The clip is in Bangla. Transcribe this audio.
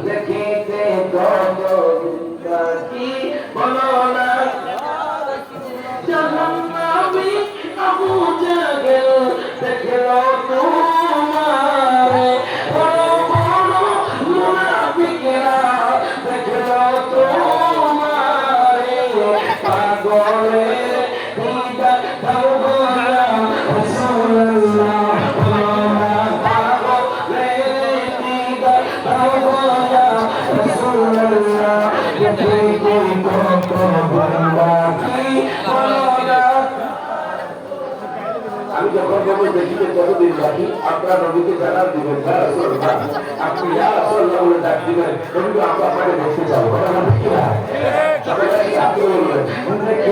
দেখিতে কত বাকি বলো না জাহান্নামী আবু জাহেল দেখল তোমারে বড় বড় মুনাফিকরা দেখল তোমারে পাগলের দিদা দাও গোরা রাসূলুল্লাহ আমি যখন যখন দেখি যে কতদিন বাকি আপনার নবীকে জানার দিবেন আপনি বলে ডাক দিবেন কিন্তু আমরা আপনাকে দেখতে যাবো আপনি বলবেন সবাই